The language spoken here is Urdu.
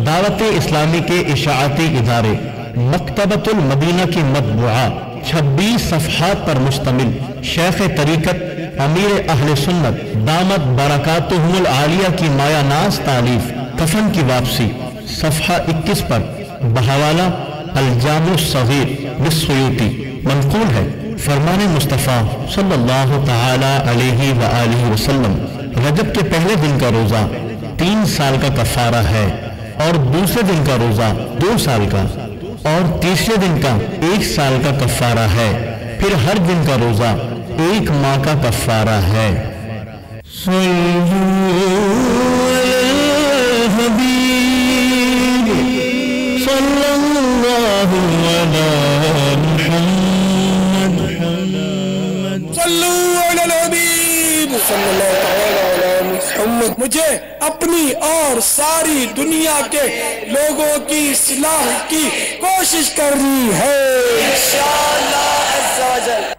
دعوت اسلامی کے اشاعتی ادارے مکتبۃ المدینہ کی مطبوعہ 26 صفحات پر مشتمل شیخ طریقت امیر اہل سنت دامت برکاتہم العالیہ کی مایہ ناز تالیف کفن کی واپسی صفحہ 21 پر بحوالہ الجامع الصغیر للسیوطی منقول ہے۔ فرمان مصطفیٰ صلی اللہ تعالی علیہ وآلہ وسلم رجب کے پہلے دن کا روزہ 3 سال کا کفارہ ہے، اور دوسرے دن کا روزہ 2 سال کا، اور تیسرے دن کا 1 سال کا کفارہ ہے، پھر ہر دن کا روزہ 1 ماہ کا کفارہ ہے۔ مجھے اپنی اور ساری دنیا کے لوگوں کی اصلاح کی کوشش کرنی ہے انشاءاللہ عز و جل۔